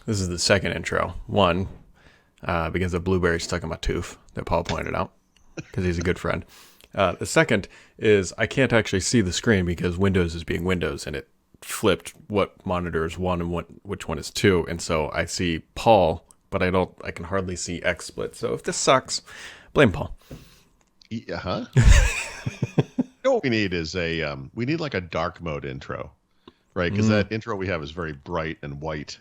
This is the second intro. One, because a blueberry stuck in my tooth that Paul pointed out, because he's a good friend. The second is I can't actually see the screen because Windows is being Windows, and it flipped what monitor is one and which one is two. And so I see Paul, but I can hardly see XSplit. So if this sucks, blame Paul. You know what we need is we need like a dark mode intro, right? Because that intro we have is very bright and white,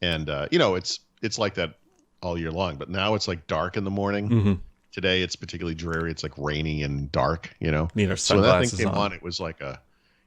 and it's like that all year long. But now it's like dark in the morning. Mm-hmm. Today it's particularly dreary. It's like rainy and dark. Need our So when that sunglasses thing came on, it was like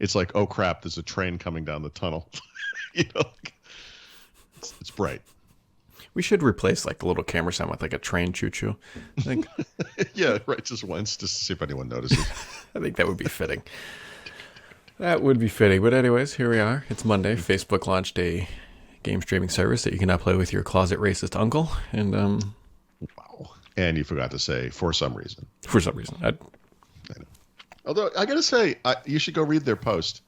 it's like, oh crap, there's a train coming down the tunnel. It's bright. We should replace like a little camera sound with like a train choo-choo. I think. Yeah, right. Just once, just to see if anyone notices. I think that would be fitting. That would be fitting. But anyways, here we are. It's Monday. Facebook launched a game streaming service that you can now play with your closet racist uncle. And wow. And you forgot to say for some reason. For some reason, I know. Although I gotta say, you should go read their post.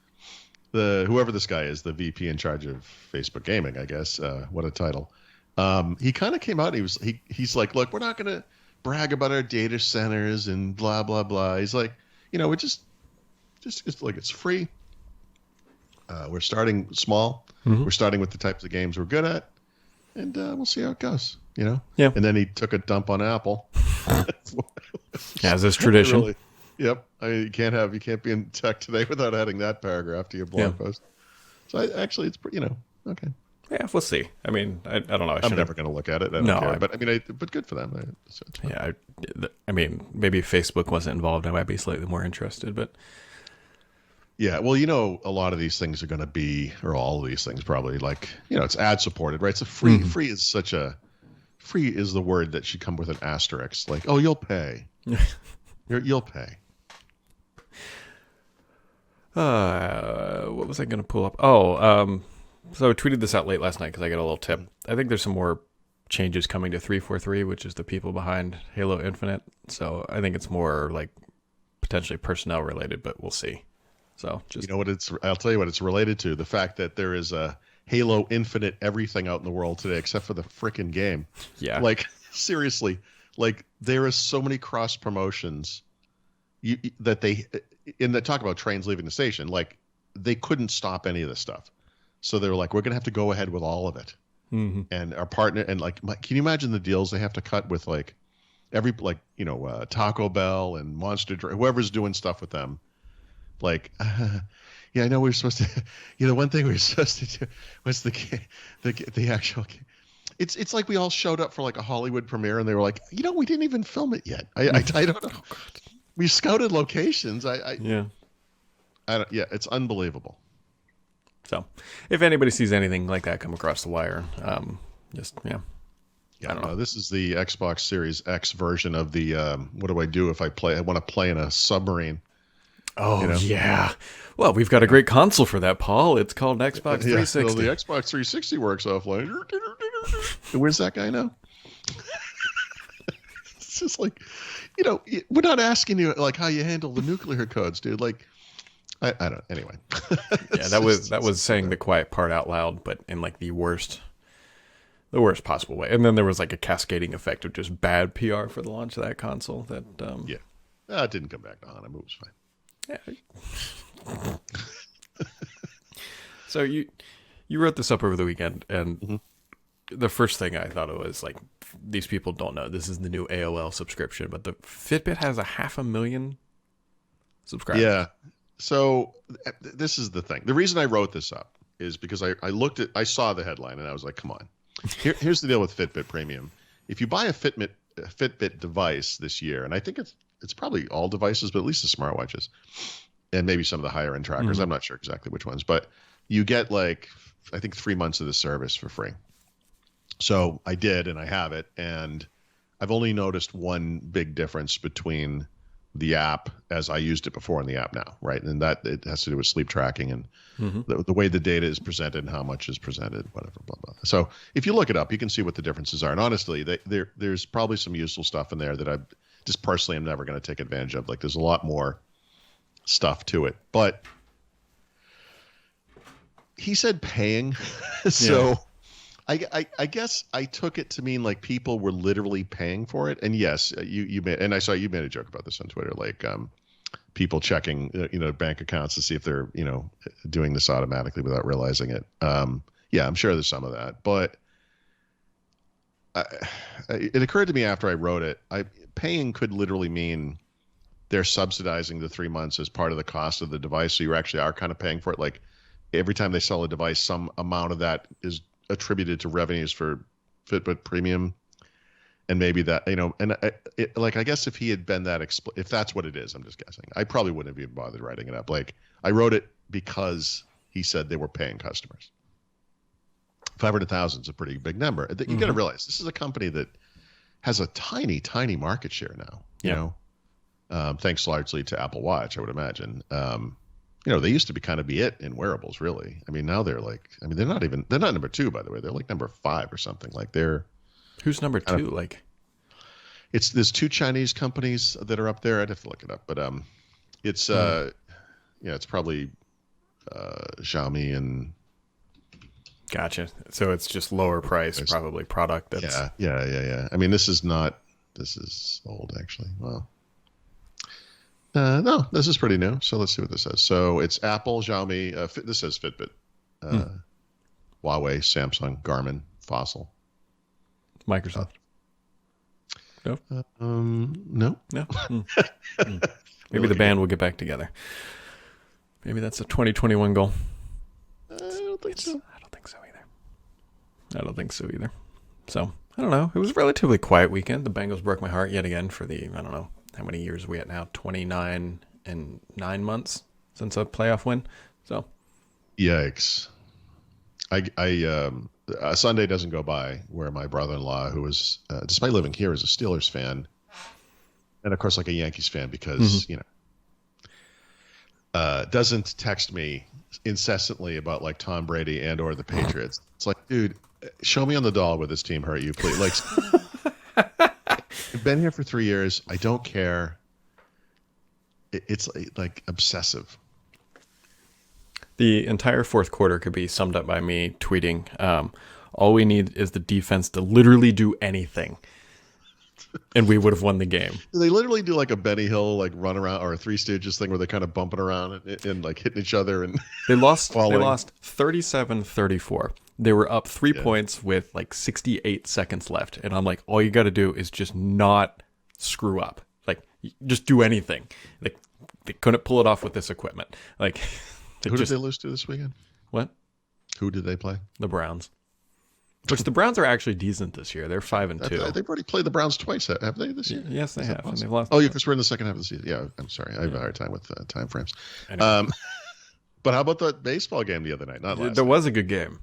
Whoever this guy is, the VP in charge of Facebook gaming, I guess. What a title. He kind of came out. He's like, look, we're not gonna brag about our data centers and blah blah blah. He's like, we're just like, it's free. We're starting small. Mm-hmm. We're starting with the types of games we're good at, and we'll see how it goes. Yeah. And then he took a dump on Apple. As is tradition. Really, yep. I mean, you can't be in tech today without adding that paragraph to your blog post. So it's pretty, okay. Yeah, we'll see. I mean, I don't know. I'm never going to look at it. I don't care. But I mean, but good for them. I mean, maybe if Facebook wasn't involved, I might be slightly more interested. But yeah, well, a lot of these things are going to be, or all of these things probably, like, it's ad supported, right? So free. Mm-hmm. Free is the word that should come with an asterisk. Like, oh, you'll pay. You'll pay. What was I going to pull up? So I tweeted this out late last night because I got a little tip. I think there's some more changes coming to 343, which is the people behind Halo Infinite. So I think it's more like potentially personnel related, but we'll see. So just I'll tell you what it's related to. The fact that there is a Halo Infinite everything out in the world today, except for the frickin' game. Yeah. Like, seriously, like there is so many cross promotions that talk about trains leaving the station. Like, they couldn't stop any of this stuff. So they were like, we're going to have to go ahead with all of it. Mm-hmm. And our partner, and like, can you imagine the deals they have to cut with like Taco Bell and Monster, whoever's doing stuff with them. Like, yeah, I know we were supposed to, the one thing we were supposed to do was the actual, it's like we all showed up for like a Hollywood premiere and they were like, we didn't even film it yet. I don't know. We scouted locations. It's unbelievable. So, if anybody sees anything like that come across the wire, I don't know. This is the Xbox Series X version of the. What do I do if I want to play in a submarine? Oh yeah. Well, we've got a great console for that, Paul. It's called Xbox 360. Well, the Xbox 360 works offline. Where's that guy now? It's just like, we're not asking you like how you handle the nuclear codes, dude. Like. I don't. Anyway. Yeah, that was saying the quiet part out loud, but in like the worst possible way. And then there was like a cascading effect of just bad PR for the launch of that console. That it didn't come back on. It was fine. Yeah. So you wrote this up over the weekend, and the first thing I thought it was like, these people don't know this is the new AOL subscription, but the Fitbit has 500,000 subscribers. Yeah. So this is the thing. The reason I wrote this up is because I saw the headline and I was like, come on. Here's the deal with Fitbit Premium. If you buy a Fitbit device this year, and I think it's probably all devices, but at least the smartwatches and maybe some of the higher end trackers. I'm not sure exactly which ones, but you get like, I think 3 months of the service for free. So I did, and I have it. And I've only noticed one big difference between the app as I used it before and the app now, right? And that it has to do with sleep tracking and the way the data is presented and how much is presented, whatever, blah, blah. So if you look it up, you can see what the differences are. And honestly, there's probably some useful stuff in there that I just personally am never going to take advantage of. Like, there's a lot more stuff to it. But he said paying. So I guess I took it to mean like people were literally paying for it. And yes, you made, and I saw you made a joke about this on Twitter, like people checking bank accounts to see if they're doing this automatically without realizing it. Yeah, I'm sure there's some of that, but it occurred to me after I wrote it, paying could literally mean they're subsidizing the 3 months as part of the cost of the device. So you actually are kind of paying for it. Like every time they sell a device, some amount of that is attributed to revenues for Fitbit Premium. And maybe that, I guess if he had been that, if that's what it is, I'm just guessing, I probably wouldn't have even bothered writing it up. Like I wrote it because he said they were paying customers. 500,000 is a pretty big number. You got to realize this is a company that has a tiny, tiny market share now, thanks largely to Apple Watch, I would imagine. They used to be it in wearables, really. I mean, now they're they're not number 2, by the way. They're like number 5 or something. Like who's number 2? There's 2 Chinese companies that are up there. I'd have to look it up, but it's it's probably Xiaomi and. Gotcha. So it's just lower price, probably product. Yeah. I mean, this is old actually. Well, no, this is pretty new. So let's see what this says. So it's Apple, Xiaomi. This says Fitbit, Huawei, Samsung, Garmin, Fossil, Microsoft. No. No. Maybe the band will get back together. Maybe that's a 2021 goal. I don't think so. I don't think so either. So, I don't know. It was a relatively quiet weekend. The Bengals broke my heart yet again for the, I don't know, how many years are we at now? 29 and 9 months since a playoff win. So. Yikes. A Sunday doesn't go by where my brother-in-law, who is, despite living here, is a Steelers fan, and of course like a Yankees fan because, doesn't text me incessantly about like Tom Brady and or the Patriots. It's like, dude, show me on the doll where this team hurt you, please. Like, I've been here for 3 years. I don't care. It's like obsessive. The entire fourth quarter could be summed up by me tweeting, all we need is the defense to literally do anything. And we would have won the game. They literally do like a Benny Hill like run around or a Three Stooges thing where they're kind of bumping around and like hitting each other and they lost. falling. They lost 37-34. They were up 3 points with like 68 seconds left, and I'm like, all you got to do is just not screw up. Like, just do anything. Like, they couldn't pull it off with this equipment. Like, who did they lose to this weekend? What? Who did they play? The Browns. Which the Browns are actually decent this year. They're 5-2. They've already played the Browns twice, have they, this year? Yes, they have. And they've lost. Oh, yeah, because we're in the second half of the season. Yeah, I'm sorry. I have a hard time with time frames. Anyway. But how about the baseball game the other night? Not last There night. was a good game.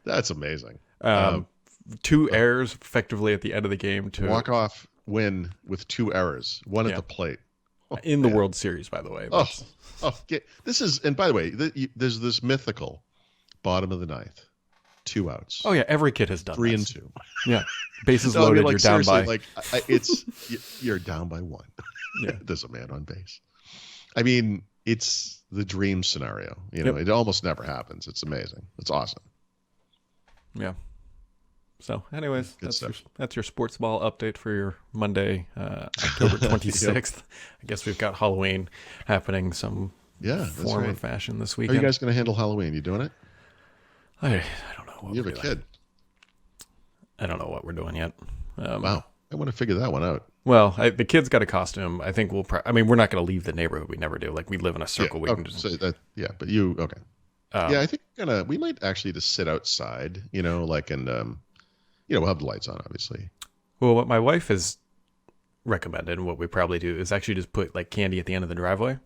That's amazing. 2 errors effectively at the end of the game to walk-off win with 2 errors, one at the plate. In the World Series, by the way. This is, and by the way, there's this mythical bottom of the ninth, 2 outs. Oh yeah, every kid has done 3 this. and 2. Yeah, bases loaded. You're down by. Like you're down by 1. Yeah, there's a man on base. I mean, it's the dream scenario. It almost never happens. It's amazing. It's awesome. Yeah. So, anyways, that's your sports ball update for your Monday, October 26th. I guess we've got Halloween happening some form or fashion this weekend. How are you guys going to handle Halloween? You doing it? I don't know. You have a kid. I don't know what we're doing yet. Wow. I want to figure that one out. Well, the kid's got a costume. I think we're not going to leave the neighborhood. We never do. Like, we live in a circle. But you, okay. I think we might actually just sit outside, and we'll have the lights on, obviously. Well, what my wife has recommended, and what we probably do, is actually just put like candy at the end of the driveway.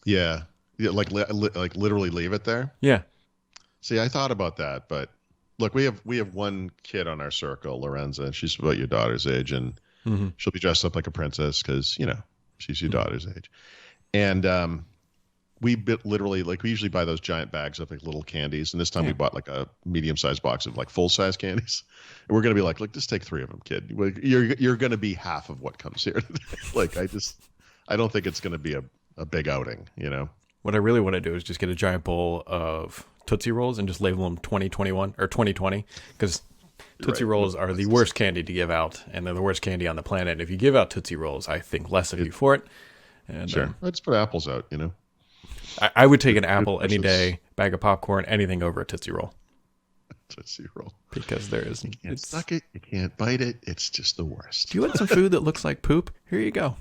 Yeah, like literally leave it there. Yeah. See, I thought about that, but look, we have one kid on our circle, Lorenza, and she's about your daughter's age, and she'll be dressed up like a princess because she's your daughter's age, and we literally, like, we usually buy those giant bags of like little candies, and this time we bought like a medium-sized box of like full-size candies, and we're gonna be like, look, just take 3 of them, kid. You're gonna be half of what comes here today. Like, I don't think it's gonna be a big outing, What I really want to do is just get a giant bowl of Tootsie Rolls and just label them 2021 or 2020, because Tootsie Rolls are the worst candy to give out, and they're the worst candy on the planet. If you give out Tootsie Rolls, I think less of you for it. And, sure. Let's put apples out, you know. I would take an apple any day, bag of popcorn, anything over a Tootsie Roll. Tootsie Roll. Because there is... You can't suck it. You can't bite it. It's just the worst. Do you want some food that looks like poop? Here you go.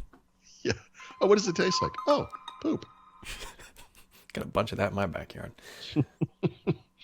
Yeah. Oh, what does it taste like? Oh, poop. Got a bunch of that in my backyard.